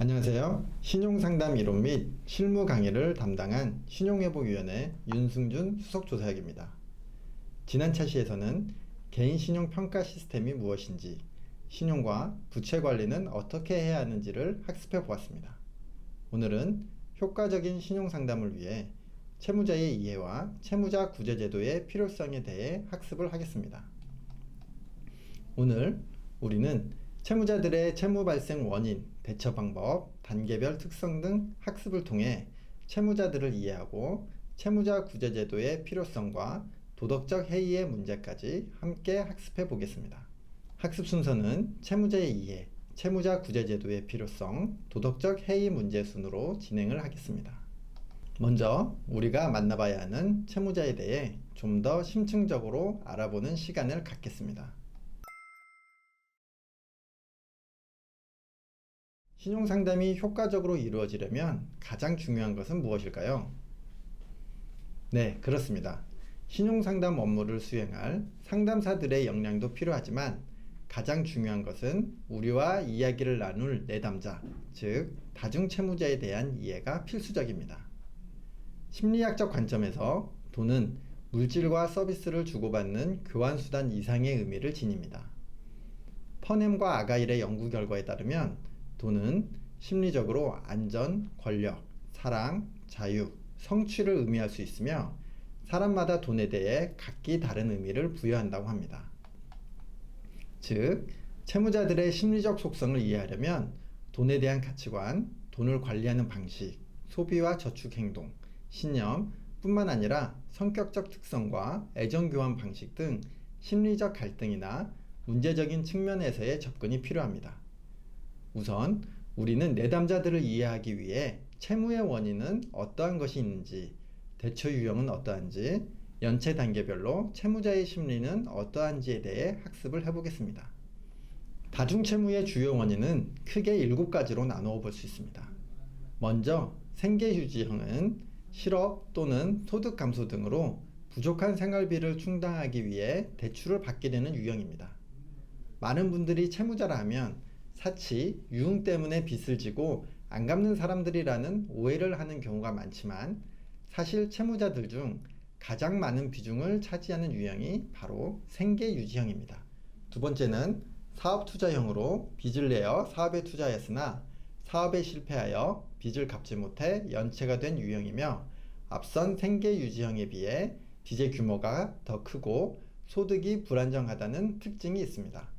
안녕하세요. 신용상담 이론 및 실무 강의를 담당한 신용회복위원회 윤승준 수석조사역입니다. 지난 차시에서는 개인신용평가 시스템이 무엇인지, 신용과 부채관리는 어떻게 해야 하는지를 학습해 보았습니다. 오늘은 효과적인 신용상담을 위해 채무자의 이해와 채무자 구제제도의 필요성에 대해 학습을 하겠습니다. 오늘 우리는 채무자들의 채무 발생 원인, 대처 방법, 단계별 특성 등 학습을 통해 채무자들을 이해하고 채무자 구제제도의 필요성과 도덕적 해이의 문제까지 함께 학습해 보겠습니다. 학습 순서는 채무자의 이해, 채무자 구제제도의 필요성, 도덕적 해이 문제 순으로 진행을 하겠습니다. 먼저 우리가 만나봐야 하는 채무자에 대해 좀 더 심층적으로 알아보는 시간을 갖겠습니다. 신용상담이 효과적으로 이루어지려면 가장 중요한 것은 무엇일까요? 네, 그렇습니다. 신용상담 업무를 수행할 상담사들의 역량도 필요하지만 가장 중요한 것은 우리와 이야기를 나눌 내담자, 즉 다중채무자에 대한 이해가 필수적입니다. 심리학적 관점에서 돈은 물질과 서비스를 주고받는 교환수단 이상의 의미를 지닙니다. 퍼넴과 아가일의 연구 결과에 따르면 돈은 심리적으로 안전, 권력, 사랑, 자유, 성취를 의미할 수 있으며 사람마다 돈에 대해 각기 다른 의미를 부여한다고 합니다. 즉, 채무자들의 심리적 속성을 이해하려면 돈에 대한 가치관, 돈을 관리하는 방식, 소비와 저축 행동, 신념 뿐만 아니라 성격적 특성과 애정교환 방식 등 심리적 갈등이나 문제적인 측면에서의 접근이 필요합니다. 우선 우리는 내담자들을 이해하기 위해 채무의 원인은 어떠한 것이 있는지, 대처 유형은 어떠한지, 연체 단계별로 채무자의 심리는 어떠한지에 대해 학습을 해보겠습니다. 다중채무의 주요 원인은 크게 7가지로 나누어 볼 수 있습니다. 먼저 생계유지형은 실업 또는 소득 감소 등으로 부족한 생활비를 충당하기 위해 대출을 받게 되는 유형입니다. 많은 분들이 채무자라 하면 사치, 유흥 때문에 빚을 지고 안 갚는 사람들이라는 오해를 하는 경우가 많지만 사실 채무자들 중 가장 많은 비중을 차지하는 유형이 바로 생계유지형입니다. 두 번째는 사업투자형으로 빚을 내어 사업에 투자했으나 사업에 실패하여 빚을 갚지 못해 연체가 된 유형이며 앞선 생계유지형에 비해 빚의 규모가 더 크고 소득이 불안정하다는 특징이 있습니다.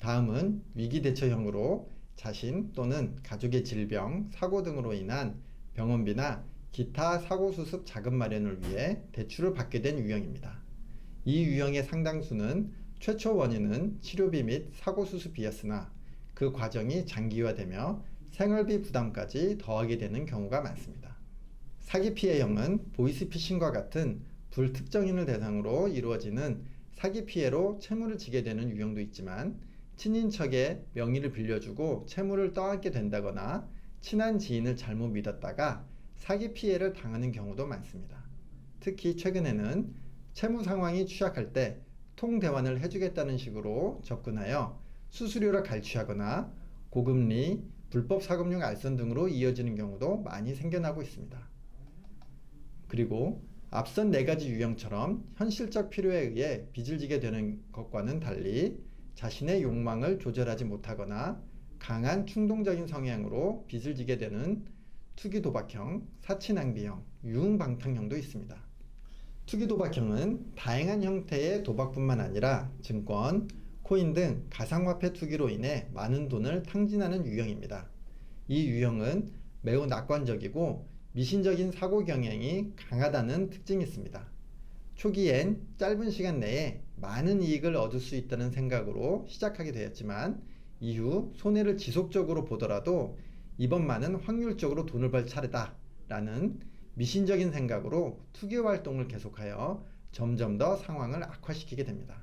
다음은 위기대처형으로 자신 또는 가족의 질병, 사고 등으로 인한 병원비나 기타 사고수습 자금 마련을 위해 대출을 받게 된 유형입니다. 이 유형의 상당수는 최초 원인은 치료비 및 사고수습이었으나 그 과정이 장기화되며 생활비 부담까지 더하게 되는 경우가 많습니다. 사기피해형은 보이스피싱과 같은 불특정인을 대상으로 이루어지는 사기피해로 채무를 지게 되는 유형도 있지만 친인척의 명의를 빌려주고 채무를 떠안게 된다거나 친한 지인을 잘못 믿었다가 사기 피해를 당하는 경우도 많습니다. 특히 최근에는 채무 상황이 취약할 때 통대환을 해주겠다는 식으로 접근하여 수수료를 갈취하거나 고금리, 불법 사금융 알선 등으로 이어지는 경우도 많이 생겨나고 있습니다. 그리고 앞선 4가지 유형처럼 현실적 필요에 의해 빚을 지게 되는 것과는 달리 자신의 욕망을 조절하지 못하거나 강한 충동적인 성향으로 빚을 지게 되는 투기도박형, 사치낭비형, 유흥방탕형도 있습니다. 투기도박형은 다양한 형태의 도박뿐만 아니라 증권, 코인 등 가상화폐 투기로 인해 많은 돈을 탕진하는 유형입니다. 이 유형은 매우 낙관적이고 미신적인 사고 경향이 강하다는 특징이 있습니다. 초기엔 짧은 시간 내에 많은 이익을 얻을 수 있다는 생각으로 시작하게 되었지만 이후 손해를 지속적으로 보더라도 이번만은 확률적으로 돈을 벌 차례다 라는 미신적인 생각으로 투기 활동을 계속하여 점점 더 상황을 악화시키게 됩니다.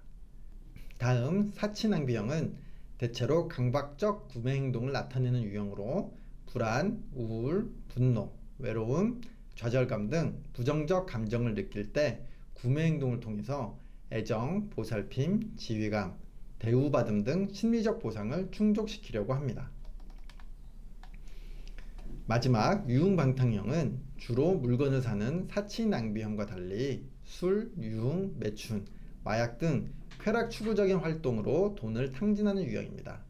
다음 사치낭비형은 대체로 강박적 구매 행동을 나타내는 유형으로 불안, 우울, 분노, 외로움, 좌절감 등 부정적 감정을 느낄 때 구매 행동을 통해서 애정, 보살핌, 지휘감, 대우받음 등 심리적 보상을 충족시키려고 합니다. 마지막 유흥방탕형은 주로 물건을 사는 사치낭비형과 달리 술, 유흥, 매춘, 마약 등 쾌락 추구적인 활동으로 돈을 탕진하는 유형입니다.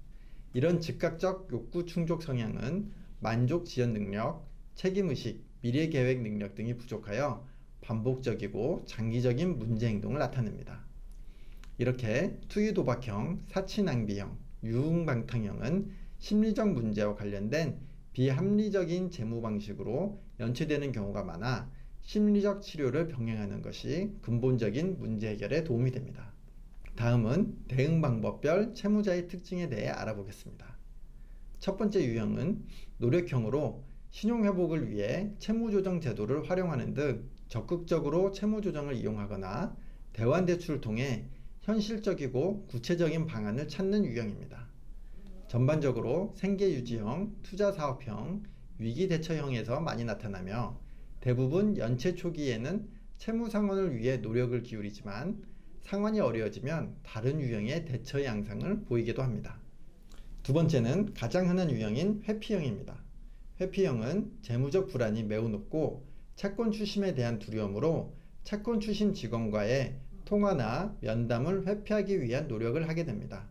이런 즉각적 욕구 충족 성향은 만족 지연 능력, 책임의식, 미래 계획 능력 등이 부족하여 반복적이고 장기적인 문제 행동을 나타냅니다. 이렇게 투기 도박형, 사치 낭비형, 유흥방탕형은 심리적 문제와 관련된 비합리적인 재무 방식으로 연체되는 경우가 많아 심리적 치료를 병행하는 것이 근본적인 문제 해결에 도움이 됩니다. 다음은 대응 방법별 채무자의 특징에 대해 알아보겠습니다. 첫 번째 유형은 노력형으로 신용회복을 위해 채무조정 제도를 활용하는 등 적극적으로 채무조정을 이용하거나 대환대출을 통해 현실적이고 구체적인 방안을 찾는 유형입니다. 전반적으로 생계유지형, 투자사업형, 위기대처형에서 많이 나타나며 대부분 연체 초기에는 채무 상환을 위해 노력을 기울이지만 상환이 어려워지면 다른 유형의 대처 양상을 보이기도 합니다. 두 번째는 가장 흔한 유형인 회피형입니다. 회피형은 재무적 불안이 매우 높고 채권 추심에 대한 두려움으로 채권 추심 직원과의 통화나 면담을 회피하기 위한 노력을 하게 됩니다.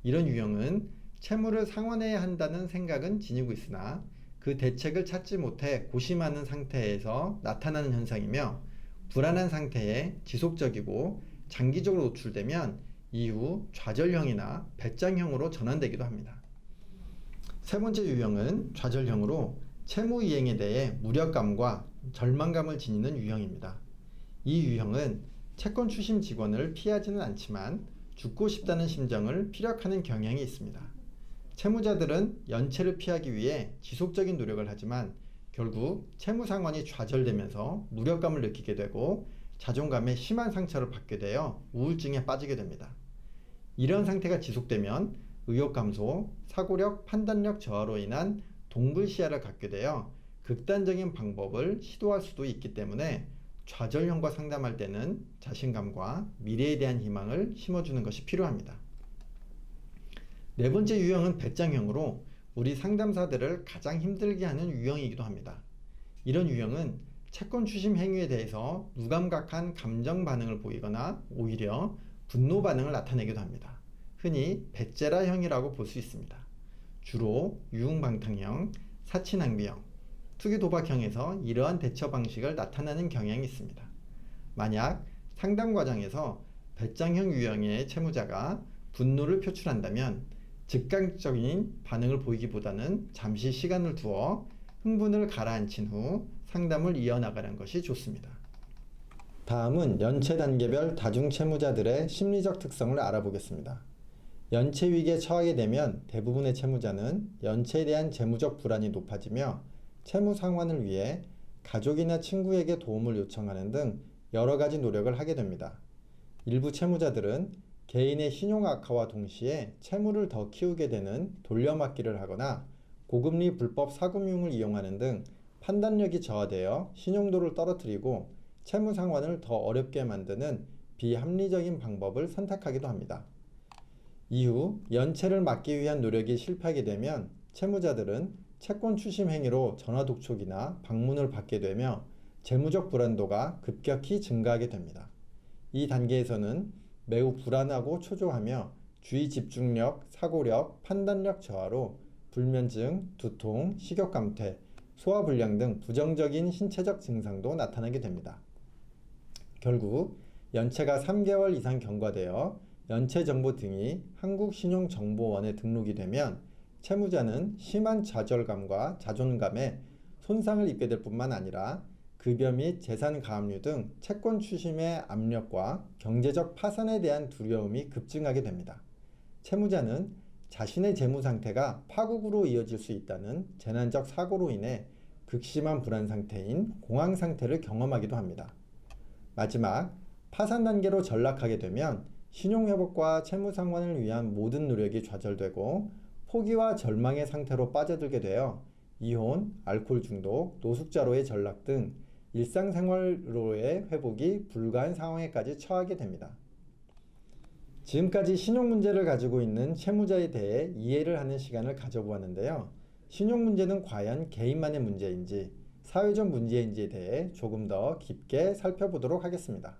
이런 유형은 채무를 상환해야 한다는 생각은 지니고 있으나 그 대책을 찾지 못해 고심하는 상태에서 나타나는 현상이며 불안한 상태에 지속적이고 장기적으로 노출되면 이후 좌절형이나 배짱형으로 전환되기도 합니다. 세 번째 유형은 좌절형으로 채무 이행에 대해 무력감과 절망감을 지니는 유형입니다. 이 유형은 채권 추심 직원을 피하지는 않지만 죽고 싶다는 심정을 피력하는 경향이 있습니다. 채무자들은 연체를 피하기 위해 지속적인 노력을 하지만 결국 채무 상환이 좌절되면서 무력감을 느끼게 되고 자존감에 심한 상처를 받게 되어 우울증에 빠지게 됩니다. 이런 상태가 지속되면 의욕 감소, 사고력, 판단력 저하로 인한 동불시야를 갖게 되어 극단적인 방법을 시도할 수도 있기 때문에 좌절형과 상담할 때는 자신감과 미래에 대한 희망을 심어주는 것이 필요합니다. 네 번째 유형은 배짱형으로 우리 상담사들을 가장 힘들게 하는 유형이기도 합니다. 이런 유형은 채권 추심 행위에 대해서 무감각한 감정 반응을 보이거나 오히려 분노 반응을 나타내기도 합니다. 흔히 배째라형이라고 볼 수 있습니다. 주로 유흥방탕형, 사치낭비형, 투기도박형에서 이러한 대처 방식을 나타내는 경향이 있습니다. 만약 상담 과정에서 배짱형 유형의 채무자가 분노를 표출한다면 즉각적인 반응을 보이기보다는 잠시 시간을 두어 흥분을 가라앉힌 후 상담을 이어나가는 것이 좋습니다. 다음은 연체 단계별 다중 채무자들의 심리적 특성을 알아보겠습니다. 연체 위기에 처하게 되면 대부분의 채무자는 연체에 대한 재무적 불안이 높아지며 채무 상환을 위해 가족이나 친구에게 도움을 요청하는 등 여러 가지 노력을 하게 됩니다. 일부 채무자들은 개인의 신용 악화와 동시에 채무를 더 키우게 되는 돌려막기를 하거나 고금리 불법 사금융을 이용하는 등 판단력이 저하되어 신용도를 떨어뜨리고 채무 상환을 더 어렵게 만드는 비합리적인 방법을 선택하기도 합니다. 이후 연체를 막기 위한 노력이 실패하게 되면 채무자들은 채권 추심 행위로 전화 독촉이나 방문을 받게 되며 재무적 불안도가 급격히 증가하게 됩니다. 이 단계에서는 매우 불안하고 초조하며 주의 집중력, 사고력, 판단력 저하로 불면증, 두통, 식욕감퇴, 소화불량 등 부정적인 신체적 증상도 나타나게 됩니다. 결국 연체가 3개월 이상 경과되어 연체정보 등이 한국신용정보원에 등록이 되면 채무자는 심한 좌절감과 자존감에 손상을 입게 될 뿐만 아니라 급여 및 재산 가압류 등 채권 추심의 압력과 경제적 파산에 대한 두려움이 급증하게 됩니다. 채무자는 자신의 재무 상태가 파국으로 이어질 수 있다는 재난적 사고로 인해 극심한 불안 상태인 공황 상태를 경험하기도 합니다. 마지막, 파산 단계로 전락하게 되면 신용회복과 채무 상환을 위한 모든 노력이 좌절되고 포기와 절망의 상태로 빠져들게 되어 이혼, 알코올 중독, 노숙자로의 전락 등 일상생활로의 회복이 불가한 상황에까지 처하게 됩니다. 지금까지 신용 문제를 가지고 있는 채무자에 대해 이해를 하는 시간을 가져보았는데요. 신용 문제는 과연 개인만의 문제인지, 사회적 문제인지에 대해 조금 더 깊게 살펴보도록 하겠습니다.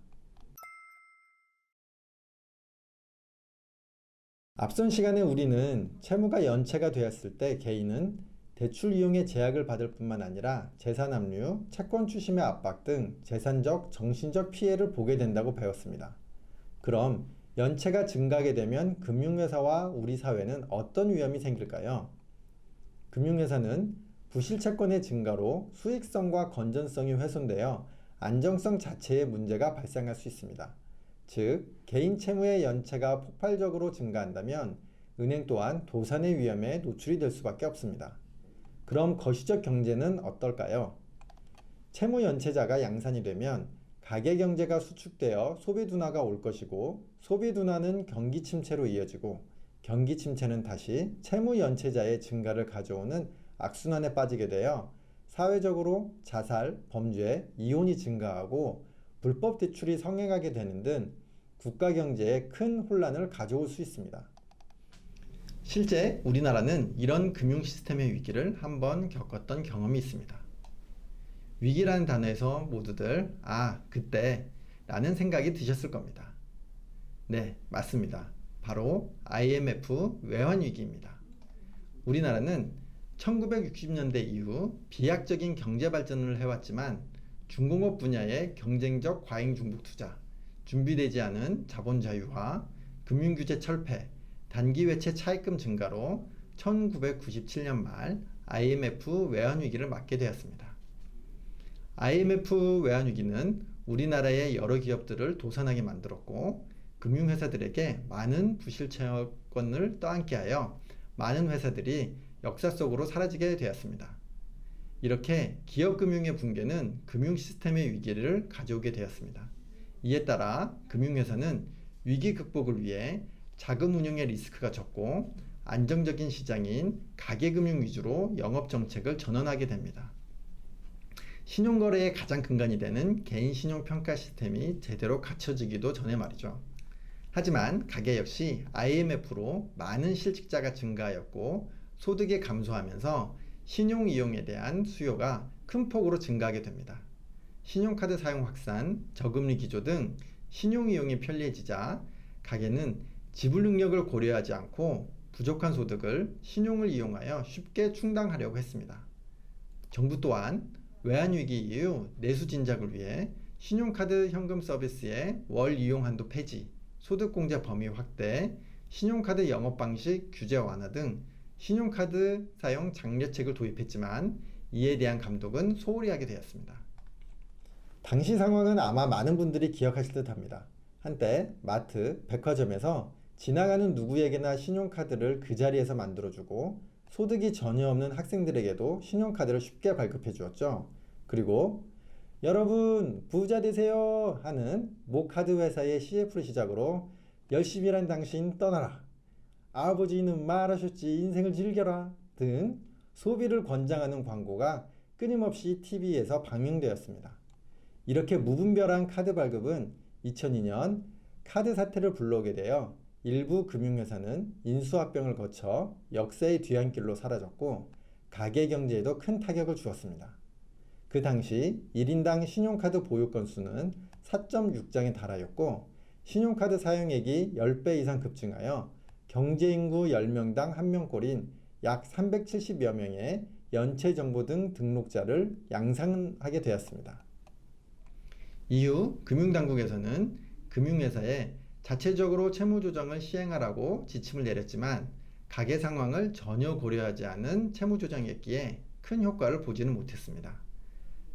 앞선 시간에 우리는 채무가 연체가 되었을 때 개인은 대출 이용의 제약을 받을 뿐만 아니라 재산 압류, 채권 추심의 압박 등 재산적, 정신적 피해를 보게 된다고 배웠습니다. 그럼 연체가 증가하게 되면 금융회사와 우리 사회는 어떤 위험이 생길까요? 금융회사는 부실 채권의 증가로 수익성과 건전성이 훼손되어 안정성 자체에 문제가 발생할 수 있습니다. 즉, 개인 채무의 연체가 폭발적으로 증가한다면 은행 또한 도산의 위험에 노출이 될 수밖에 없습니다. 그럼 거시적 경제는 어떨까요? 채무 연체자가 양산이 되면 가계 경제가 수축되어 소비 둔화가 올 것이고, 소비 둔화는 경기 침체로 이어지고, 경기 침체는 다시 채무 연체자의 증가를 가져오는 악순환에 빠지게 되어 사회적으로 자살, 범죄, 이혼이 증가하고 불법 대출이 성행하게 되는 등 국가 경제에 큰 혼란을 가져올 수 있습니다. 실제 우리나라는 이런 금융 시스템의 위기를 한번 겪었던 경험이 있습니다. 위기라는 단어에서 모두들 그때 라는 생각이 드셨을 겁니다. 네, 맞습니다. 바로 IMF 외환위기입니다. 우리나라는 1960년대 이후 비약적인 경제 발전을 해왔지만 중공업 분야의 경쟁적 과잉 중복 투자, 준비되지 않은 자본 자유화, 금융규제 철폐, 단기 외채 차입금 증가로 1997년 말 IMF 외환위기를 맞게 되었습니다. IMF 외환위기는 우리나라의 여러 기업들을 도산하게 만들었고, 금융회사들에게 많은 부실 채권을 떠안게 하여 많은 회사들이 역사 속으로 사라지게 되었습니다. 이렇게 기업금융의 붕괴는 금융 시스템의 위기를 가져오게 되었습니다. 이에 따라 금융회사는 위기 극복을 위해 자금 운용의 리스크가 적고 안정적인 시장인 가계금융 위주로 영업정책을 전환하게 됩니다. 신용거래의 가장 근간이 되는 개인 신용평가 시스템이 제대로 갖춰지기도 전에 말이죠. 하지만 가계 역시 IMF로 많은 실직자가 증가하였고 소득이 감소하면서 신용 이용에 대한 수요가 큰 폭으로 증가하게 됩니다. 신용카드 사용 확산, 저금리 기조 등 신용 이용이 편리해지자 가계는 지불 능력을 고려하지 않고 부족한 소득을 신용을 이용하여 쉽게 충당하려고 했습니다. 정부 또한 외환위기 이후 내수 진작을 위해 신용카드 현금 서비스의 월 이용 한도 폐지, 소득공제 범위 확대, 신용카드 영업 방식 규제 완화 등 신용카드 사용 장려책을 도입했지만 이에 대한 감독은 소홀히 하게 되었습니다. 당시 상황은 아마 많은 분들이 기억하실 듯 합니다. 한때 마트, 백화점에서 지나가는 누구에게나 신용카드를 그 자리에서 만들어주고 소득이 전혀 없는 학생들에게도 신용카드를 쉽게 발급해 주었죠. 그리고 여러분 부자 되세요 하는 모 카드 회사의 CF를 시작으로 열심히 일한 당신 떠나라, 아버지는 말하셨지 인생을 즐겨라 등 소비를 권장하는 광고가 끊임없이 TV에서 방영되었습니다. 이렇게 무분별한 카드 발급은 2002년 카드 사태를 불러오게 되어 일부 금융회사는 인수합병을 거쳐 역사의 뒤안길로 사라졌고 가계 경제에도 큰 타격을 주었습니다. 그 당시 1인당 신용카드 보유 건수는 4.6장에 달하였고 신용카드 사용액이 10배 이상 급증하여 경제인구 10명당 1명꼴인 약 370여 명의 연체정보 등 등록자를 양산하게 되었습니다. 이후 금융당국에서는 금융회사에 자체적으로 채무조정을 시행하라고 지침을 내렸지만 가계 상황을 전혀 고려하지 않은 채무조정이었기에 큰 효과를 보지는 못했습니다.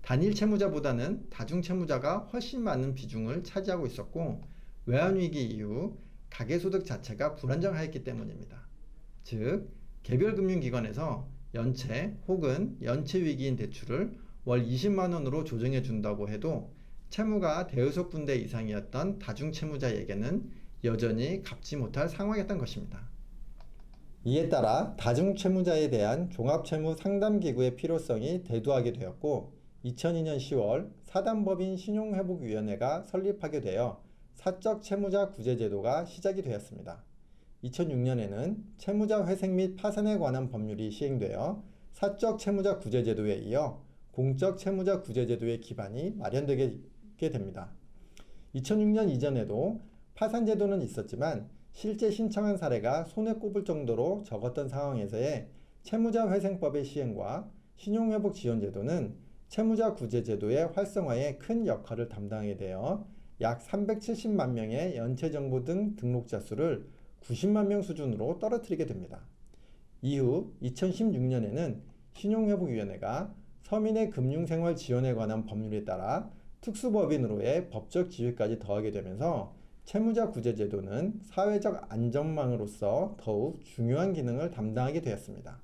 단일 채무자보다는 다중 채무자가 훨씬 많은 비중을 차지하고 있었고 외환위기 이후 가계소득 자체가 불안정하였기 때문입니다. 즉, 개별 금융기관에서 연체 혹은 연체위기인 대출을 월 20만 원으로 조정해 준다고 해도 채무가 대여섯 군데 이상이었던 다중채무자에게는 여전히 갚지 못할 상황이었던 것입니다. 이에 따라 다중채무자에 대한 종합채무 상담기구의 필요성이 대두하게 되었고 2002년 10월 사단법인 신용회복위원회가 설립하게 되어 사적 채무자 구제 제도가 시작이 되었습니다. 2006년에는 채무자 회생 및 파산에 관한 법률이 시행되어 사적 채무자 구제 제도에 이어 공적 채무자 구제 제도의 기반이 마련되게 됩니다. 2006년 이전에도 파산 제도는 있었지만 실제 신청한 사례가 손에 꼽을 정도로 적었던 상황에서의 채무자 회생법의 시행과 신용회복 지원 제도는 채무자 구제 제도의 활성화에 큰 역할을 담당하게 되어 약 370만 명의 연체정보 등 등록자 수를 90만 명 수준으로 떨어뜨리게 됩니다. 이후 2016년에는 신용회복위원회가 서민의 금융생활 지원에 관한 법률에 따라 특수법인으로의 법적 지위까지 더하게 되면서 채무자 구제 제도는 사회적 안전망으로서 더욱 중요한 기능을 담당하게 되었습니다.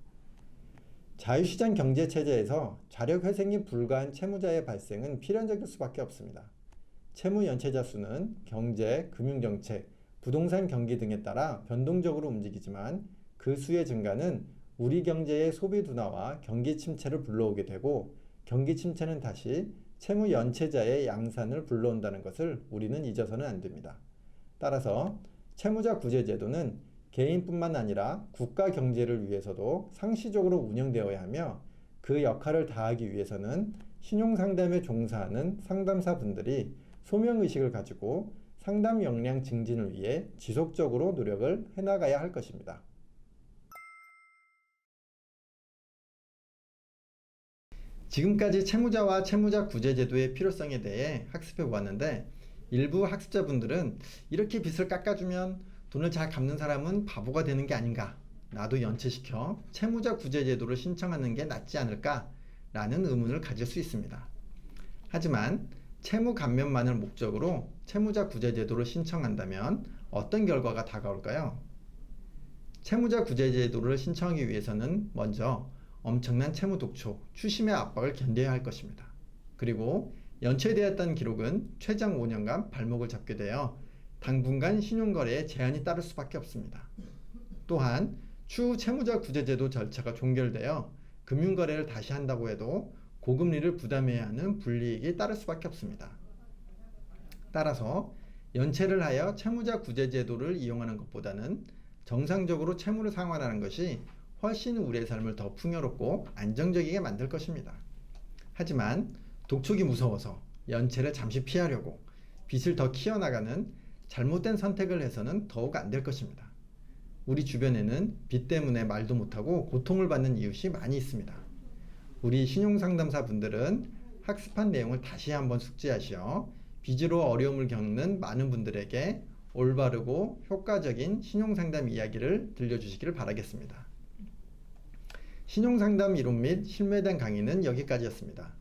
자유시장 경제체제에서 자력회생이 불가한 채무자의 발생은 필연적일 수밖에 없습니다. 채무 연체자 수는 경제, 금융정책, 부동산 경기 등에 따라 변동적으로 움직이지만 그 수의 증가는 우리 경제의 소비 둔화와 경기 침체를 불러오게 되고 경기 침체는 다시 채무 연체자의 양산을 불러온다는 것을 우리는 잊어서는 안 됩니다. 따라서 채무자 구제 제도는 개인뿐만 아니라 국가 경제를 위해서도 상시적으로 운영되어야 하며 그 역할을 다하기 위해서는 신용상담에 종사하는 상담사 분들이 소명의식을 가지고 상담 역량 증진을 위해 지속적으로 노력을 해나가야 할 것입니다. 지금까지 채무자와 채무자 구제 제도의 필요성에 대해 학습해 보았는데 일부 학습자분들은 이렇게 빚을 깎아주면 돈을 잘 갚는 사람은 바보가 되는 게 아닌가, 나도 연체시켜 채무자 구제 제도를 신청하는 게 낫지 않을까 라는 의문을 가질 수 있습니다. 하지만 채무 감면만을 목적으로 채무자 구제 제도를 신청한다면 어떤 결과가 다가올까요? 채무자 구제 제도를 신청하기 위해서는 먼저 엄청난 채무 독촉, 추심의 압박을 견뎌야 할 것입니다. 그리고 연체되었다는 기록은 최장 5년간 발목을 잡게 되어 당분간 신용거래에 제한이 따를 수밖에 없습니다. 또한 추후 채무자 구제제도 절차가 종결되어 금융거래를 다시 한다고 해도 고금리를 부담해야 하는 불이익이 따를 수밖에 없습니다. 따라서 연체를 하여 채무자 구제제도를 이용하는 것보다는 정상적으로 채무를 상환하는 것이 훨씬 우리의 삶을 더 풍요롭고 안정적이게 만들 것입니다. 하지만 독촉이 무서워서 연체를 잠시 피하려고 빚을 더 키워나가는 잘못된 선택을 해서는 더욱 안 될 것입니다. 우리 주변에는 빚 때문에 말도 못하고 고통을 받는 이웃이 많이 있습니다. 우리 신용상담사 분들은 학습한 내용을 다시 한번 숙지하시어 빚으로 어려움을 겪는 많은 분들에게 올바르고 효과적인 신용상담 이야기를 들려주시기를 바라겠습니다. 신용상담 이론 및 실무에 대한 강의는 여기까지였습니다.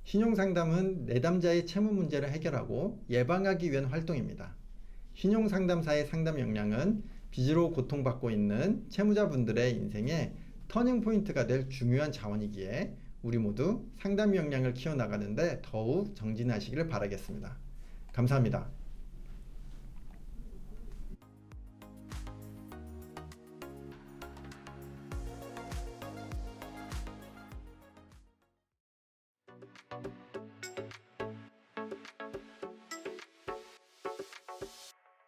신용상담은 내담자의 채무 문제를 해결하고 예방하기 위한 활동입니다. 신용상담사의 상담 역량은 빚으로 고통받고 있는 채무자분들의 인생에 터닝포인트가 될 중요한 자원이기에 우리 모두 상담 역량을 키워나가는데 더욱 정진하시기를 바라겠습니다. 감사합니다.